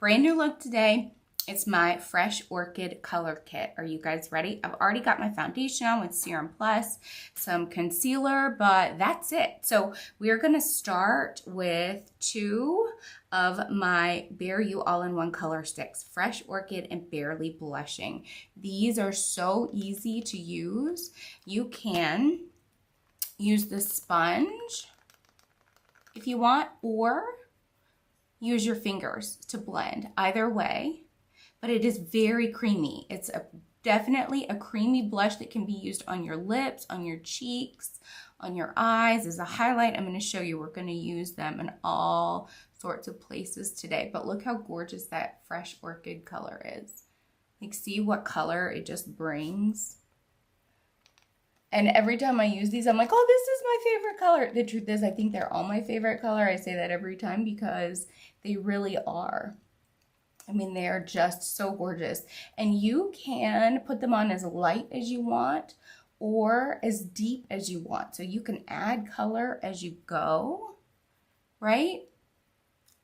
Brand new look today. It's my Fresh Orchid color kit. Are you guys ready? I've already got my foundation on with Serum Plus, some concealer, but that's it. So we're gonna start with 2 of my Bare You All-in-One color sticks, Fresh Orchid and Barely Blushing. These are so easy to use. You can use the sponge if you want, or use your fingers to blend. Either way, but it is very creamy. It's definitely a creamy blush that can be used on your lips, on your cheeks, on your eyes as a highlight. I'm going to show you. We're going to use them in all sorts of places today. But look how gorgeous that Fresh Orchid color is. Like, see what color it just brings. And every time I use these, I'm like, oh, this is my favorite color. The truth is, I think they're all my favorite color. I say that every time because they really are. I mean, they are just so gorgeous. And you can put them on as light as you want or as deep as you want. So you can add color as you go, right?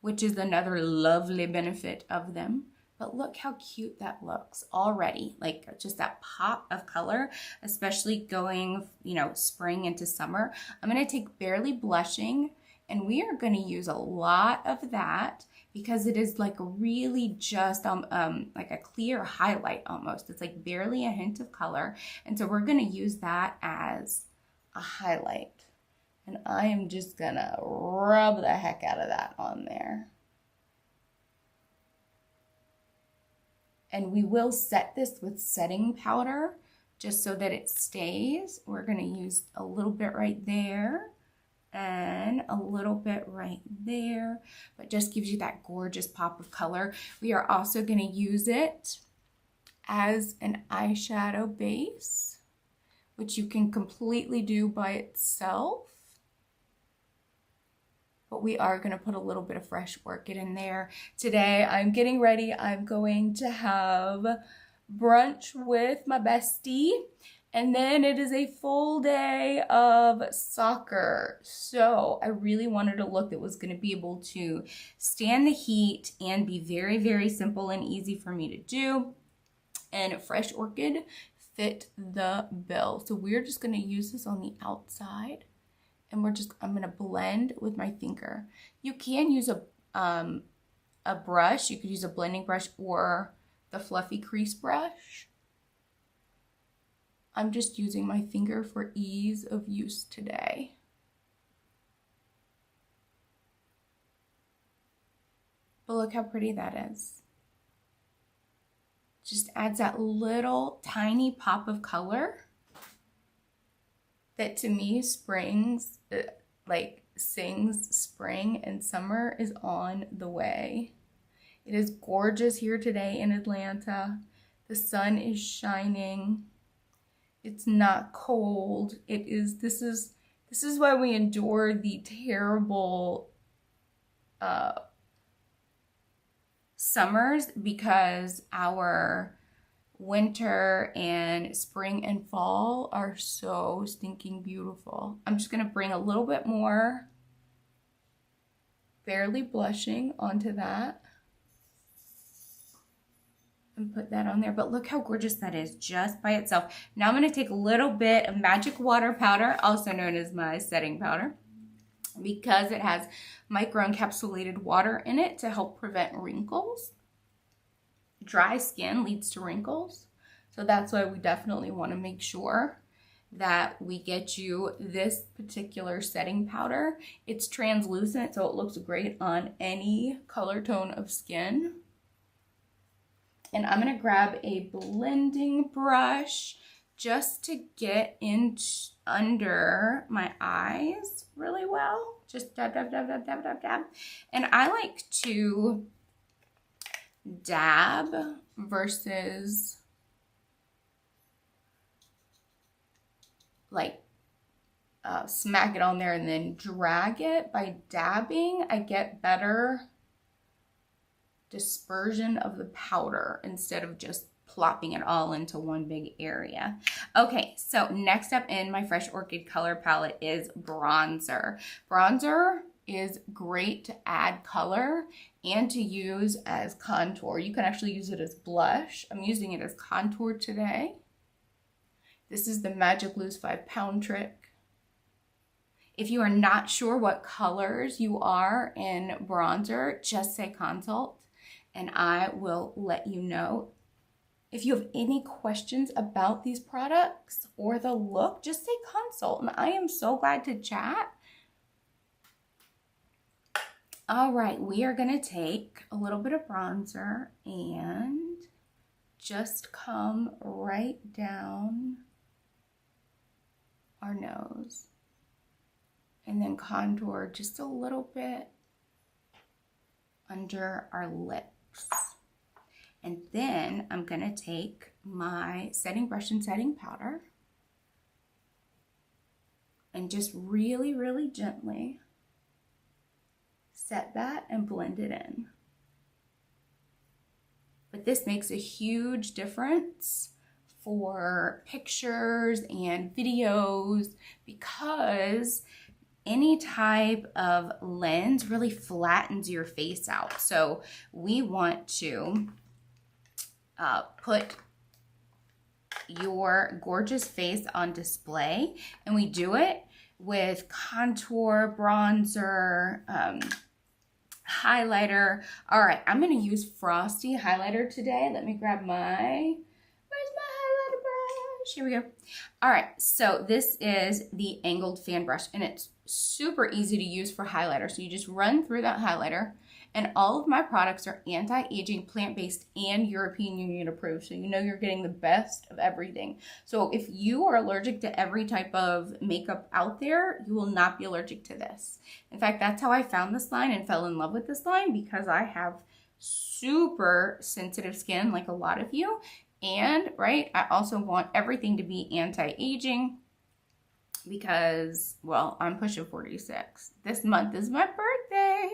Which is another lovely benefit of them. But look how cute that looks already. Like, just that pop of color, especially going, spring into summer. I'm going to take Barely Blushing, and we are going to use a lot of that because it is like really just like a clear highlight almost. It's like barely a hint of color. And so we're going to use that as a highlight. And I am just going to rub the heck out of that on there. And we will set this with setting powder just so that it stays. We're going to use a little bit right there and a little bit right there, but just gives you that gorgeous pop of color. We are also going to use it as an eyeshadow base, which you can completely do by itself. But we are going to put a little bit of Fresh Orchid in there. Today, I'm getting ready. I'm going to have brunch with my bestie. And then it is a full day of soccer. So I really wanted a look that was going to be able to stand the heat and be very, very simple and easy for me to do. And Fresh Orchid fit the bill. So we're just going to use this on the outside. And I'm going to blend with my finger. You can use a brush. You could use a blending brush or the fluffy crease brush. I'm just using my finger for ease of use today. But look how pretty that is. Just adds that little tiny pop of color that to me sings spring and summer is on the way. It is gorgeous here today in Atlanta. The sun is shining. It's not cold. This is why we endure the terrible summers, because our winter and spring and fall are so stinking beautiful. I'm just gonna bring a little bit more Barely Blushing onto that and put that on there. But look how gorgeous that is just by itself. Now I'm going to take a little bit of Magic Water Powder, also known as my setting powder, because it has microencapsulated water in it to help prevent wrinkles. Dry skin leads to wrinkles. So that's why we definitely want to make sure that we get you this particular setting powder. It's translucent, so it looks great on any color tone of skin. And I'm going to grab a blending brush just to get in under my eyes really well. Just dab, dab, dab, dab, dab, dab, dab. And I like to dab versus like smack it on there and then drag it. By dabbing, I get better dispersion of the powder instead of just plopping it all into one big area. Okay, so next up in my Fresh Orchid color palette is bronzer. Bronzer is great to add color and to use as contour. You can actually use it as blush. I'm using it as contour today. This is the Magic Lose 5 Pound trick. If you are not sure what colors you are in bronzer, just say consult and I will let you know. If you have any questions about these products or the look, just say consult and I am so glad to chat. All right, we are gonna take a little bit of bronzer and just come right down our nose. And then contour just a little bit under our lips. And then I'm gonna take my setting brush and setting powder and just really, really gently set that and blend it in. But this makes a huge difference for pictures and videos because any type of lens really flattens your face out. So we want to put your gorgeous face on display, and we do it with contour, bronzer, highlighter. All right, I'm gonna use Frosty highlighter today. Let me grab my, where's my highlighter brush? Here we go. All right, so this is the angled fan brush, and it's super easy to use for highlighter. So you just run through that highlighter, and all of my products are anti-aging, plant-based, and European Union approved. So you know you're getting the best of everything. So if you are allergic to every type of makeup out there, you will not be allergic to this. In fact, that's how I found this line and fell in love with this line, because I have super sensitive skin like a lot of you. And right, I also want everything to be anti-aging because, well, I'm pushing 46. This month is my birthday.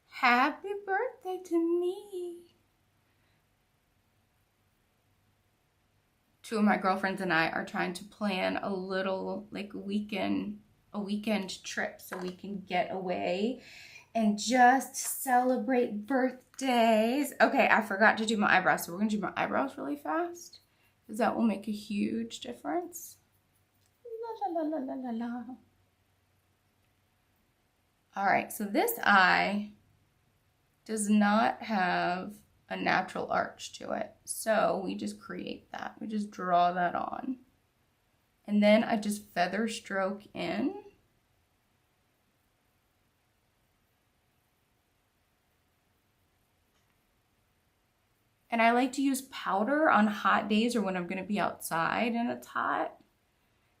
Happy birthday to me. Two of my girlfriends and I are trying to plan a little like weekend trip so we can get away and just celebrate birthdays. Okay, I forgot to do my eyebrows, so we're gonna do my eyebrows really fast because that will make a huge difference. La, la, la, la, la, la. All right, so this eye does not have a natural arch to it. So we just create that. We just draw that on. And then I just feather stroke in. And I like to use powder on hot days or when I'm gonna be outside and it's hot,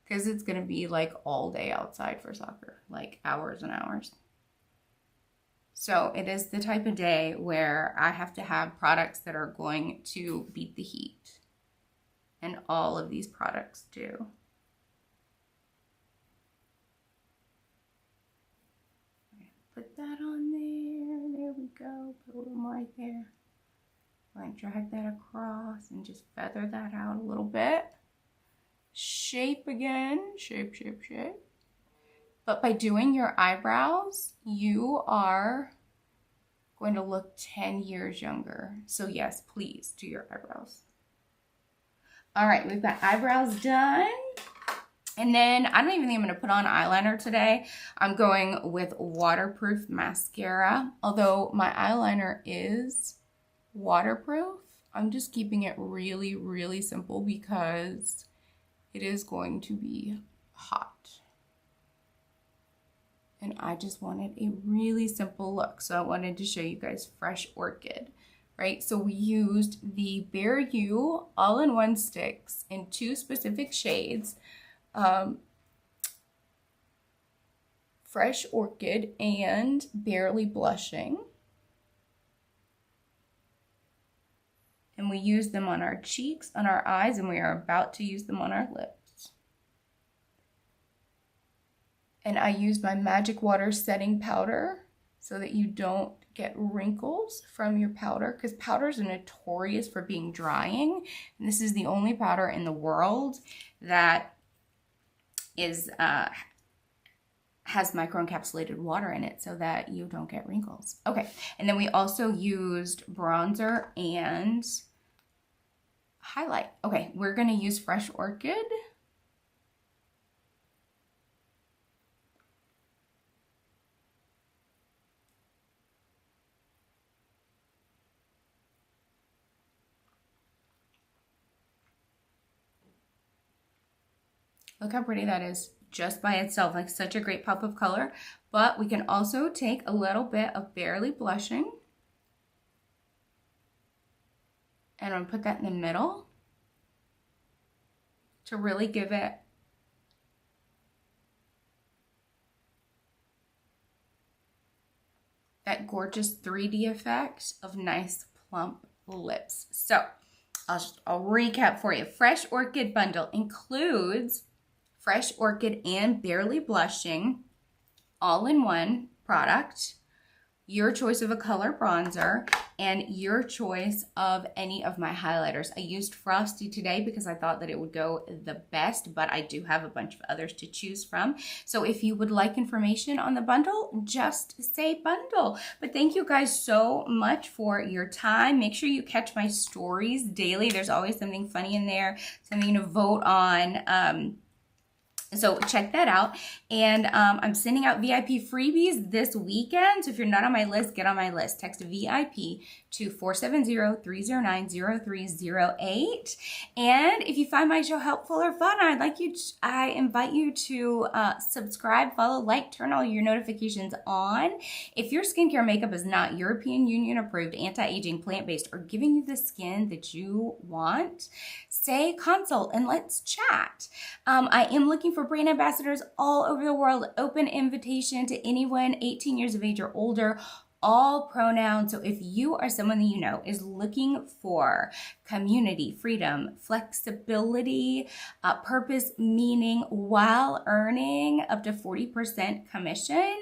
because it's gonna be like all day outside for soccer, like hours and hours. So it is the type of day where I have to have products that are going to beat the heat. And all of these products do. Put that on there. There we go. Put a little more right there. I'm going to drag that across and just feather that out a little bit. Shape again. Shape, shape, shape. But by doing your eyebrows, you are going to look 10 years younger. So yes, please do your eyebrows. All right, we've got eyebrows done. And then I don't even think I'm going to put on eyeliner today. I'm going with waterproof mascara. Although my eyeliner is waterproof, I'm just keeping it really, really simple because it is going to be hot. And I just wanted a really simple look. So I wanted to show you guys Fresh Orchid, right? So we used the Bare You all-in-one sticks in 2 specific shades. Fresh Orchid and Barely Blushing. And we used them on our cheeks, on our eyes, and we are about to use them on our lips. And I use my Magic Water setting powder so that you don't get wrinkles from your powder, because powders are notorious for being drying. And this is the only powder in the world that is has microencapsulated water in it so that you don't get wrinkles. Okay, and then we also used bronzer and highlight. Okay, we're gonna use Fresh Orchid. Look how pretty that is just by itself, like such a great pop of color. But we can also take a little bit of Barely Blushing, and I'm gonna put that in the middle to really give it that gorgeous 3D effect of nice plump lips. So I'll recap for you. Fresh Orchid bundle includes Fresh Orchid and Barely Blushing all in one product, your choice of a color bronzer, and your choice of any of my highlighters. I used Frosty today because I thought that it would go the best, but I do have a bunch of others to choose from. So if you would like information on the bundle, just say bundle. But thank you guys so much for your time. Make sure you catch my stories daily. There's always something funny in there, something to vote on. So check that out. And I'm sending out VIP freebies this weekend. So if you're not on my list, get on my list. Text VIP to 470-309-0308. And if you find my show helpful or fun, I invite you to subscribe, follow, like, turn all your notifications on. If your skincare makeup is not European Union approved, anti-aging, plant-based, or giving you the skin that you want, say consult and let's chat. I am looking for brand ambassadors all over the world. Open invitation to anyone 18 years of age or older, all pronouns. So if you are someone that you know is looking for community, freedom, flexibility, purpose, meaning, while earning up to 40% commission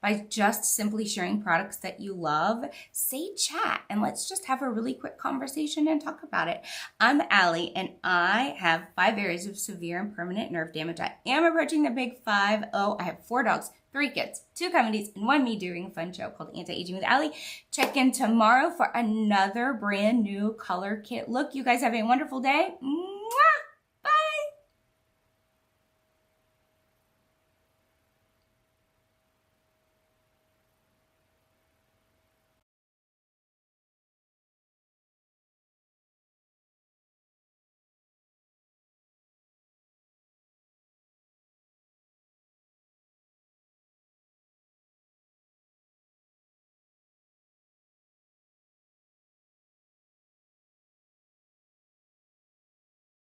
by just simply sharing products that you love, say chat and let's just have a really quick conversation and talk about it. I'm Allie and I have 5 areas of severe and permanent nerve damage. I am approaching the big 5-0. I have 4 dogs, 3 kids, 2 comedies, and 1 me doing a fun show called Anti-Aging with Allie. Check in tomorrow for another brand new color kit look. You guys have a wonderful day.